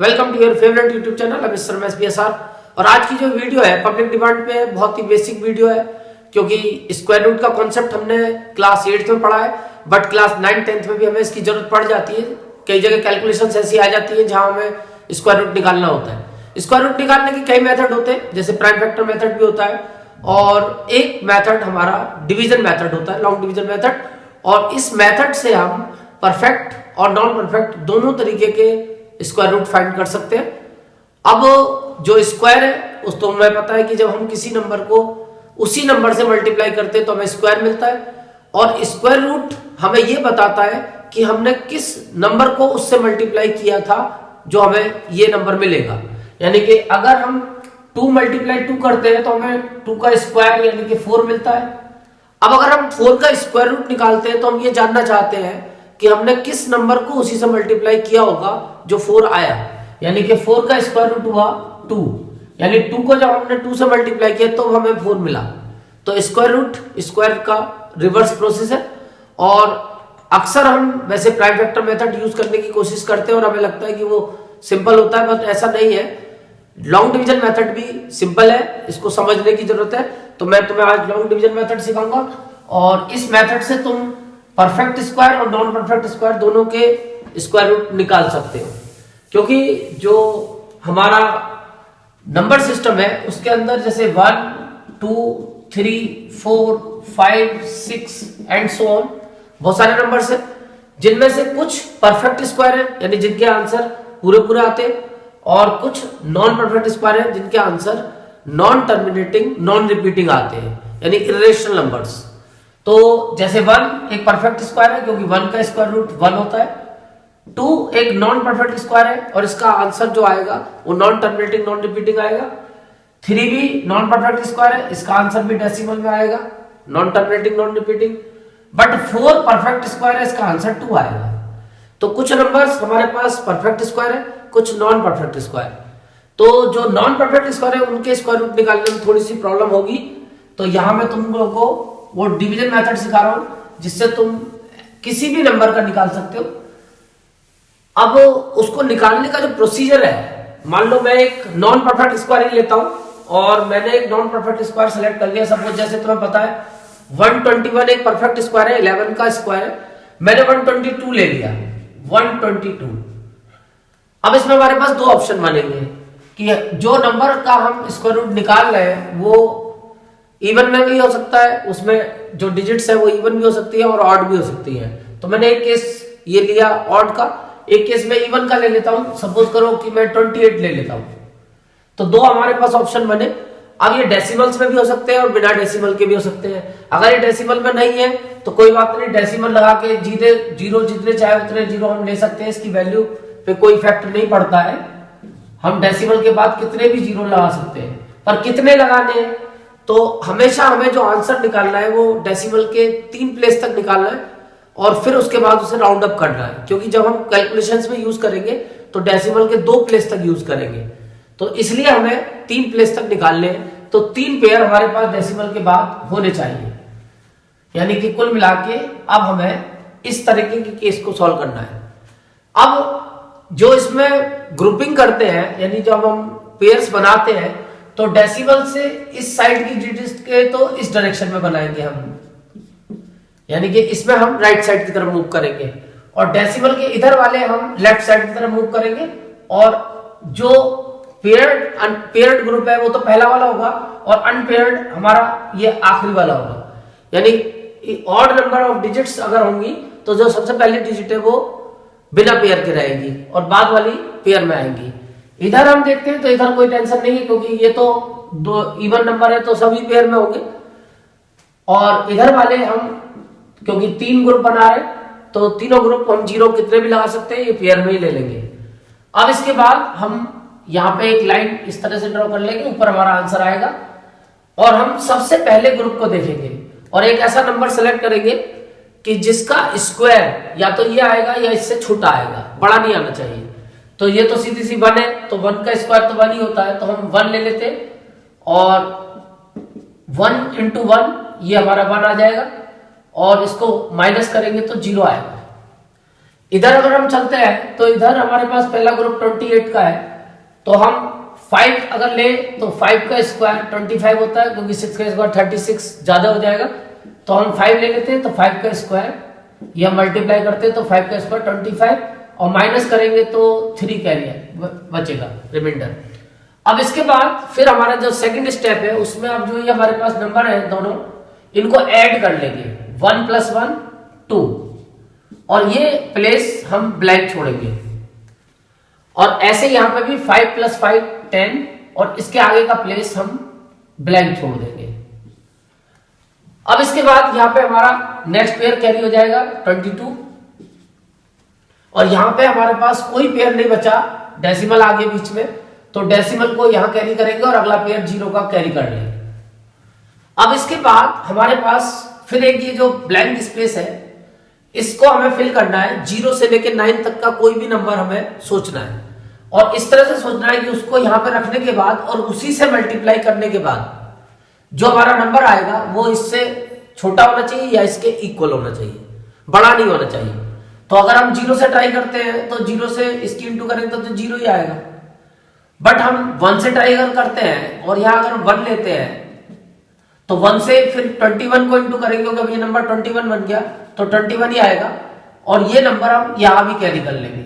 Welcome to your favourite YouTube channel mister SPSR। और आज की जो वीडियो है पब्लिक डिमांड पे है, बहुत ही बेसिक वीडियो है क्योंकि स्क्वायर रूट का कॉन्सेप्ट हमने क्लास 8th में पढ़ा है, बट क्लास 9th 10th में भी हमें इसकी जरूरत पड़ जाती है। कई जगह कैलकुलेशंस ऐसी आ जाती है जहां हमें स्क्वायर रूट निकालना होता है। स्क्वायर रूट निकालने के कई मेथड होते हैं, जैसे प्राइम फैक्टर मेथड भी होता है और एक मेथड हमारा डिवीजन मेथड होता है, लॉन्ग डिवीजन मेथड। और इस मेथड से हम परफेक्ट और नॉन परफेक्ट दोनों तरीके के स्क्वायर रूट फाइंड कर सकते हैं। अब जो स्क्वायर है उस तो हमें पता है कि जब हम किसी नंबर को उसी नंबर से मल्टीप्लाई करते हैं तो हमें स्क्वायर मिलता है, और स्क्वायर रूट हमें यह बताता है कि हमने किस नंबर को उससे मल्टीप्लाई किया था जो हमें ये नंबर मिलेगा। यानी कि अगर हम 2 × 2 करते हैं तो हमें 2 का स्क्वायर यानी कि 4 मिलता है। अब अगर हम 4 का स्क्वायर रूट निकालते हैं तो हम ये जानना चाहते हैं कि हमने किस नंबर को उसी से मल्टीप्लाई किया होगा जो 4 आया। यानी कि 4 का स्क्वायर रूट हुआ 2, यानी 2 को जब हमने 2 से मल्टीप्लाई किया तो हमें 4 मिला। तो स्क्वायर रूट स्क्वायर का रिवर्स प्रोसेस है, और अक्सर हम वैसे प्राइम फैक्टर मेथड यूज करने की कोशिश करते हैं और हमें लगता है कि वो सिंपल होता है, बट ऐसा नहीं है। लॉन्ग डिवीजन मेथड भी सिंपल है, इसको समझने की जरूरत है। तो मैं तुम्हें आज लॉन्ग डिवीजन मेथड सिखाऊंगा, और इस मेथड से तुम परफेक्ट स्क्वायर और नॉन परफेक्ट स्क्वायर दोनों के स्क्वायर रूट निकाल सकते हो। क्योंकि जो हमारा नंबर सिस्टम है उसके अंदर जैसे 1 2 3 4 5 6 एंड सो ऑन बहुत सारे नंबर्स हैं, जिनमें से कुछ परफेक्ट स्क्वायर है यानी जिनके आंसर पूरे पूरे आते हैं, और कुछ नॉन परफेक्ट स्क्वायर है जिनके answer non terminating non repeating आते हैं, यानी इरेशनल नंबर्स। तो जैसे 1 एक परफेक्ट स्क्वायर है क्योंकि 1 का स्क्वायर रूट 1 होता है। 2 एक नॉन परफेक्ट स्क्वायर है और इसका आंसर जो आएगा वो नॉन टर्मिनेटिंग नॉन रिपीटिंग आएगा। 3 भी नॉन परफेक्ट स्क्वायर है, इसका आंसर भी डेसिमल में आएगा, non terminating non repeating. But 4 perfect square है, इसका आंसर 2 आएगा। तो कुछ नंबर्स हमारे पास परफेक्ट स्क्वायर है, कुछ नॉन परफेक्ट स्क्वायर। तो जो नॉन परफेक्ट स्क्वायर है उनके स्क्वायर रूट निकालने में थोड़ी सी प्रॉब्लम होगी। तो यहां मैं तुम लोगों को वो डिवीजन मेथड सिखा रहा हूं जिससे तुम किसी भी नंबर का निकाल सकते हो। अब उसको निकालने का जो प्रोसीजर है, मान लो मैं एक नॉन परफेक्ट स्क्वायर ही लेता हूं और मैंने एक नॉन परफेक्ट स्क्वायर सेलेक्ट कर लिया। सपोज जैसे तुम्हें पता है 121 एक परफेक्ट स्क्वायर है, 11 का स्क्वायर है, मैंने 122 ले लिया 122। अब इसमें हमारे पास 2 ऑप्शन बनेंगे कि जो नंबर का हम स्क्वायर रूट निकाल रहे हैं वो इवन में भी हो सकता है, उसमें जो डिजिट्स है वो इवन भी हो सकती है और ऑड भी हो सकती है। तो मैंने एक केस ये लिया ऑड का, एक केस में इवन का ले लेता हूं। सपोज करो कि मैं 28 ले लेता हूं। तो 2 हमारे पास ऑप्शन बने। अब ये डेसिमल्स में भी हो सकते हैं और बिना डेसिमल के भी हो सकते हैं। अगर ये डेसिमल में नहीं है तो कोई बात नहीं, डेसिमल लगा के जीरो जितने चाहे उतने जीरो हम ले सकते हैं, इसकी वैल्यू पे कोई इफेक्ट नहीं पड़ता है। हम डेसिमल के बाद कितने भी जीरो लगा सकते हैं, पर कितने लगाने हैं तो हमेशा हमें जो आंसर निकालना है वो डेसिमल के 3 प्लेस तक निकालना है और फिर उसके बाद उसे राउंड अप करना है। क्योंकि जब हम कैलकुलेशंस में यूज करेंगे तो डेसिमल के 2 प्लेस तक यूज करेंगे, तो इसलिए हमें 3 प्लेस तक निकालने हैं। तो 3 पेयर हमारे पास डेसिमल के बाद होने चाहिए, यानी कि कुल मिला के अब हमें इस तरीके के केस को सॉल्व करना है। अब जो इसमें ग्रुपिंग करते हैं, यानी जब हम पेयर्स बनाते हैं तो डेसिमल से इस साइड की डिजिट के तो इस डायरेक्शन में बनाएंगे हम, यानी कि इसमें हम राइट साइड की तरफ मूव करेंगे, और डेसिमल के इधर वाले हम लेफ्ट साइड की तरफ मूव करेंगे। और जो पेयर्ड अनपेयर्ड ग्रुप है वो तो पहला वाला होगा और अनपेयर्ड हमारा ये आखिरी वाला होगा। यानी ऑड नंबर ऑफ डिजिट्स अगर होंगी तो जो सबसे पहली डिजिट है वो बिना पेयर के रहेगी और बाद वाली पेयर में आएंगी। इधर हम देखते हैं तो इधर कोई टेंशन नहीं है क्योंकि ये तो 2 इवन नंबर है तो सभी पेयर में होंगे। और इधर वाले हम क्योंकि 3 ग्रुप बना रहे तो तीनों ग्रुप हम जीरो कितने भी लगा सकते हैं, ये पेयर में ही ले लेंगे। अब इसके बाद हम यहाँ पे एक लाइन इस तरह से ड्रॉ कर लेंगे, ऊपर हमारा आंसर आएगा और हम सबसे पहले ग्रुप को देखेंगे और एक ऐसा नंबर सेलेक्ट करेंगे कि जिसका स्क्वायर या तो ये आएगा या इससे छोटा आएगा, बड़ा नहीं आना चाहिए। तो ये तो सीधी सी 1 है, तो 1 का स्क्वायर तो 1 ही होता है, तो हम 1 ले लेते और 1 × 1 ये हमारा 1 आ जाएगा और इसको माइनस करेंगे तो 0 आएगा। इधर अगर हम चलते हैं तो इधर हमारे पास पहला ग्रुप 28 का है, तो हम 5 अगर ले तो 5 का स्क्वायर 25 होता है, क्योंकि 6 का स्क्वायर 36 ज्यादा हो जाएगा, तो हम 5 ले लेते हैं, तो 5 का स्क्वायर ये मल्टीप्लाई करते हैं तो 5 का स्क्वायर 25 और माइनस करेंगे तो 3 कैरी बचेगा रिमाइंडर। अब इसके बाद फिर हमारा जो सेकंड स्टेप है उसमें अब जो ये हमारे पास नंबर है दोनों इनको ऐड कर लेंगे, 1 + 1 2 और ये प्लेस हम ब्लैंक छोड़ेंगे, और ऐसे यहां पे भी 5 + 5 10 और इसके आगे का प्लेस हम ब्लैंक छोड़ देंगे। अब इसके बाद यहां पे हमारा नेक्स्ट पेयर कैरी हो जाएगा 22 और यहां पे हमारे पास कोई पेयर नहीं बचा, डेसिमल आगे बीच में, तो डेसिमल को यहां कैरी करेंगे और अगला पेयर 0 का कैरी कर लेंगे। अब इसके बाद हमारे पास फिर एक ये जो ब्लैंक स्पेस है इसको हमें फिल करना है, 0 से लेकर 9 तक का कोई भी नंबर हमें सोचना है और इस तरह से सोचना है कि उसको यहां पे रखने के बाद और उसी से मल्टीप्लाई करने के बाद जो हमारा नंबर आएगा वो इससे छोटा होना चाहिए या इसके इक्वल होना चाहिए, बड़ा नहीं होना चाहिए। तो अगर हम 0 से ट्राई करते हैं तो 0 से इसकी इंटू करेंगे तो 0 ही आएगा, बट हम 1 से ट्राई करते हैं और यहां अगर 1 लेते हैं तो 1 से फिर 21 को इंटू करेंगे, क्योंकि अब ये नंबर 21 बन गया तो 21 ही आएगा और ये नंबर हम यहां भी कैरी कर लेंगे,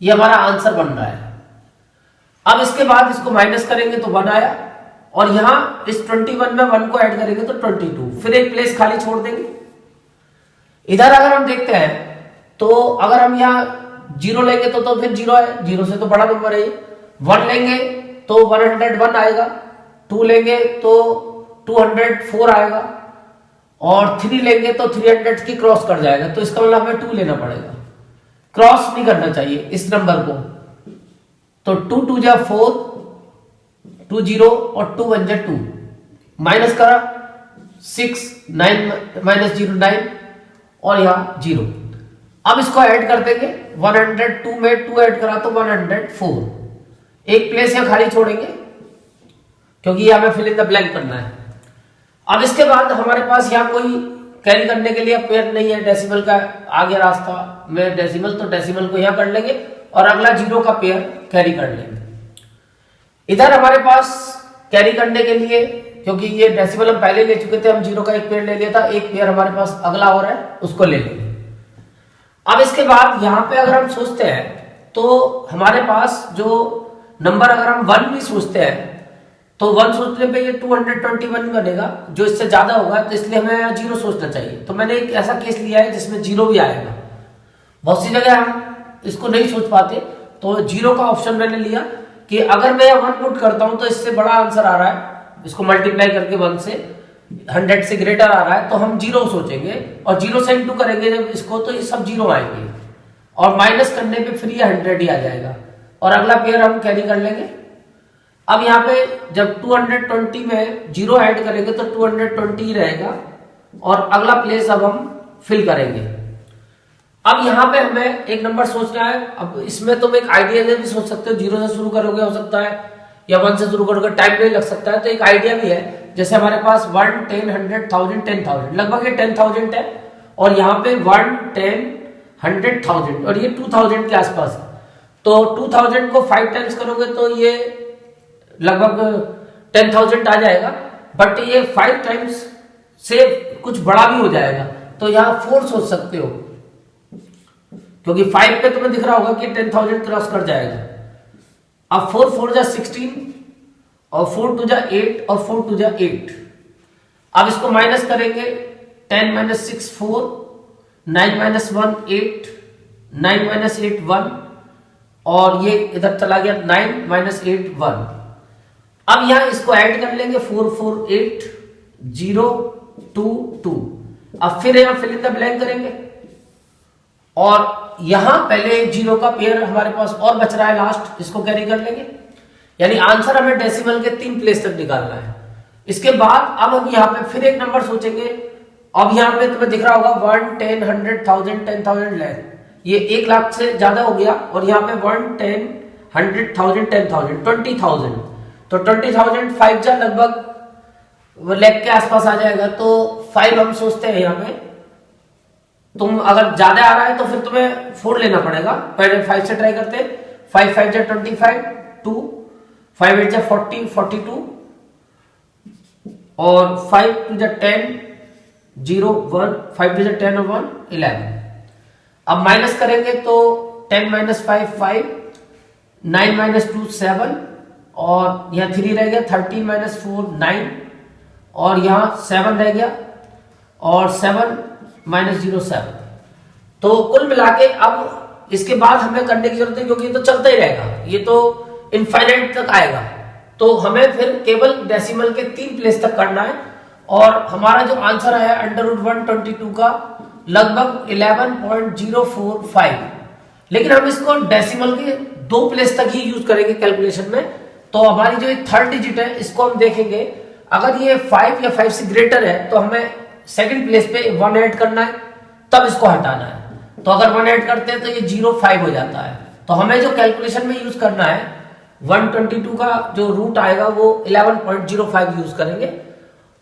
ये हमारा आंसर बन रहा है। अब इसके बाद इसको माइनस करेंगे तो 1 आया और यहां इस 21 में 1 को ऐड करेंगे तो 22, फिर एक प्लेस खाली छोड़ देंगे। इधर अगर हम देखते हैं तो अगर हम यहां 0 लेंगे तो फिर 0 है, 0 से तो बड़ा नंबर है ये। 1 लेंगे तो 101 आएगा, 2 लेंगे तो 204 आएगा और 3 लेंगे तो 300 की क्रॉस कर जाएगा, तो इसका मतलब हमें 2 लेना पड़ेगा, क्रॉस नहीं करना चाहिए इस नंबर को। तो 2 2 जा 4 2 0 और 2 1 जा 2 माइनस करा 6 9 माइनस 0 9 और यहां 0। अब इसको ऐड कर देंगे, 102 में 2 ऐड करा तो 104, एक प्लेस यहां खाली छोड़ेंगे क्योंकि ये हमें फिल इन द ब्लैंक करना है। अब इसके बाद हमारे पास यहां कोई कैरी करने के लिए पेयर नहीं है, डेसिमल का आगे रास्ता में डेसिमल, तो डेसिमल को यहां कर लेंगे और अगला 0 का पेयर कैरी कर लेंगे। इधर हमारे पास कैरी करने के लिए, क्योंकि ये डेसिमल हम पहले ले चुके थे, हम 0 का एक पेयर ले लिया था, एक पेयर हमारे पास अगला हो रहा है उसको ले लेंगे। अब इसके बाद यहां पे अगर हम सोचते हैं तो हमारे पास जो नंबर अगर हम 1 भी सोचते हैं तो 1 सोचने पे ये 221 बनेगा, जो इससे ज्यादा होगा, तो इसलिए हमें 0 सोचना चाहिए। तो मैंने एक ऐसा केस लिया है जिसमें 0 भी आएगा, बहुत सी जगह हम इसको नहीं सोच पाते, तो 0 का ऑप्शन मैंने लिया कि अगर मैं 1 पुट करता हूं तो इससे बड़ा आंसर आ रहा है, इसको मल्टीप्लाई करके 1 से 100 से ग्रेटर आ रहा है, तो हम 0 सोचेंगे और 0 से इंटू करेंगे जब इसको तो ये सब 0 आएंगे और माइनस करने पे फिर ये 100 ही आ जाएगा और अगला पेयर हम कैरी कर लेंगे। अब यहाँ पे जब 220 में 0 ऐड करेंगे तो 220 ही रहेगा और अगला प्लेस अब हम फिल करेंगे। अब यहाँ पे हमें एक नंबर सोचना है, अब इसमें तुम एक आइडिया से भी सोच सकते हो, 0 से शुरू करोगे हो सकता है या 1 से शुरू करोगे, टाइम नहीं लग सकता है, तो एक आइडिया भी है। जैसे हमारे पास 1 10 100 1000 10,000 लगभग ये 10,000 है और यहाँ पे 1 10 100,000 और ये 2000 के आसपास है, तो 2000 को 5 टाइम्स करोगे तो ये लगभग 10,000 आ जाएगा, बट ये 5 टाइम्स से कुछ बड़ा भी हो जाएगा, तो यहाँ 4 सोच सकते हो क्योंकि 5 पे तुम्हें दिख रहा होगा कि 10,000 क्रॉस कर जाएगा। अब 4 4 जा 16 और 4 2 जा 8 और 4 2 जा 8। अब इसको माइनस करेंगे, 10 माइनस 6 4, 9 माइनस 1 8, 9 माइनस 8 1 और ये इधर चला गया 9 माइनस 8 1। अब यहां इसको ऐड कर लेंगे 4 4 8 0 2 2। अब फिर यहां फिल इन द ब्लैंक करेंगे और यहां पहले 0 का पेयर हमारे पास और बच रहा है लास्ट, इसको कैरी कर लेंगे, यानी आंसर हमें डेसिमल के 3 प्लेस तक निकालना है। इसके बाद अब हम यहाँ पे फिर एक नंबर सोचेंगे, अब यहाँ पे तुम्हें दिख रहा होगा 1 10 100,000 10,000 लैख, ये 1 लाख से ज्यादा हो गया और यहाँ पे 1 10 100,000 10,000 20,000, तो 20,000 5 जा लगभग लैख के आसपास आ जाएगा, तो 5 हम सोचते हैं यहाँ पे तुम अगर ज्यादा आ रहा है तो फिर तुम्हें 4 लेना पड़ेगा। पहले 5 से ट्राई करते, 5 5 जा 25 2, 5 8 जा 40 42 और 5 2 जा 10 0 1, 5 2 जा 10 और 1 11। अब माइनस करेंगे तो 10 माइनस 5 5, 9 माइनस 2 7 और यहाँ 3 रह गया, 13 माइनस 4 9 और यहाँ 7 रह गया और 7 माइनस 0 7। तो कुल मिला के अब इसके बाद हमें करने की जरूरत है, क्योंकि ये तो चलता ही रहेगा, ये तो इनफाइनाइट तक आएगा। तो हमें फिर केवल डेसिमल के 3 प्लेस तक करना है और हमारा जो आंसर आया √122 का लगभग 11.045। लेकिन हम इसको डेसिमल के 2 प्लेस तक ही यूज करेंगे कैलकुलेशन में। तो हमारी जो 3rd डिजिट है इसको हम देखेंगे, अगर ये 5 या 5 से ग्रेटर है तो हमें सेकंड प्लेस पे 1 ऐड करना है, तब इसको हटाना है। तो अगर 1 ऐड करते हैं तो ये 05 हो जाता है। तो हमें जो कैलकुलेशन में यूज करना है 122 का जो रूट आएगा वो 11.05 यूज करेंगे।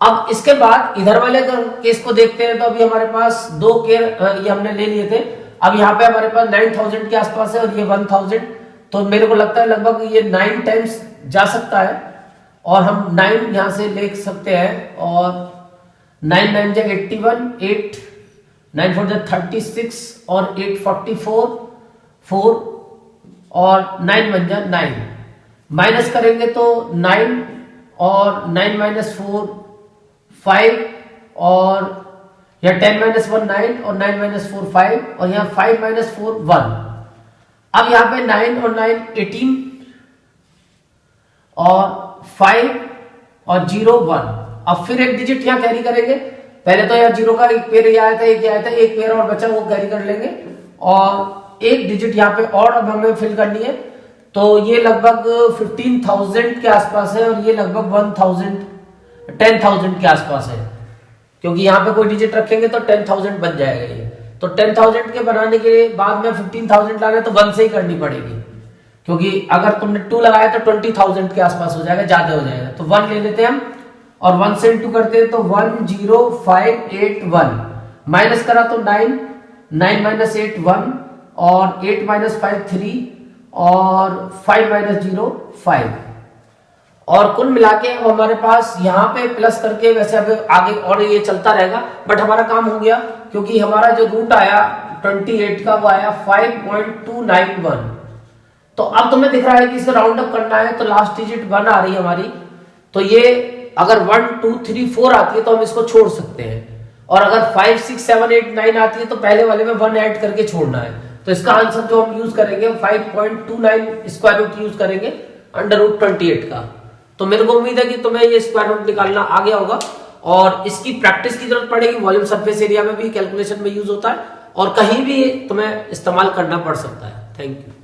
अब इसके बाद इधर वाले केस को देखते हैं। तो अभी हमारे पास 2 केयर ये हमने ले लिए थे। अब यहाँ पे हमारे पास 9000 के आसपास है और ये 1000, तो मेरे को लगता है लगभग ये 9 टाइम्स जा सकता है और हम 9 यहां से ले सकते हैं। और 9 9 जा 81 8, 9 4 जा 36 और 8 44 4 और 9 1 जा 9। माइनस करेंगे तो 9 और 9 माइनस 4 5 और या 10 माइनस 1 9 और 9 माइनस 4 5 और यहाँ 5 माइनस 4 1। अब यहाँ पे 9 और 9 18 और 5 और 0 1। अब फिर एक डिजिट यहाँ कैरी करेंगे। पहले तो यहाँ 0 का एक पेयर ये आया था, एक आया था, एक पेयर और बचा वो कैरी कर लेंगे और एक डिजिट यहाँ पे और अब हमें फिल करनी है। तो ये लगभग 15,000 के आसपास है और ये लगभग 10,000 के आसपास है, क्योंकि यहाँ पे कोई डिजिट रखेंगे तो 10,000 बन जाएगा ये। तो 10,000 के बनाने के बाद में 15,000 लाना है तो 1 से ही करनी पड़ेगी, क्योंकि अगर तुमने 2 लगाया तो 20,000 के आसपास हो जाएगा, ज्यादा हो जाएगा। तो 1 ले लेते हैं हम और 1 से इंटू करते हैं तो 10581। माइनस करा तो 9 9 माइनस 8 1 और 8 माइनस 5 3 और 5 माइनस 0 5। और कुल मिला के अब हमारे पास यहाँ पे प्लस करके वैसे अब आगे और ये चलता रहेगा, बट हमारा काम हो गया, क्योंकि हमारा जो रूट आया 28 का वो आया 5.291। तो अब तुम्हें दिख रहा है कि इसे राउंड अप करना है तो लास्ट डिजिट 1 आ रही है हमारी। तो ये अगर 1 2 3 4 आती है तो हम इसको छोड़ सकते हैं, और अगर 5 6 7 8 9 आती है तो पहले वाले में 1 ऐड करके छोड़ना है। तो इसका आंसर जो हम यूज करेंगे 5.29 स्क्वायर रूट यूज करेंगे √28 का। तो मेरे को उम्मीद है कि तुम्हें ये स्क्वायर रूट निकालना आ गया होगा और इसकी प्रैक्टिस की जरूरत पड़ेगी। वॉल्यूम सरफेस एरिया में भी कैलकुलेशन में यूज होता है और कहीं भी तुम्हें इस्तेमाल करना पड़ सकता है। Thank you.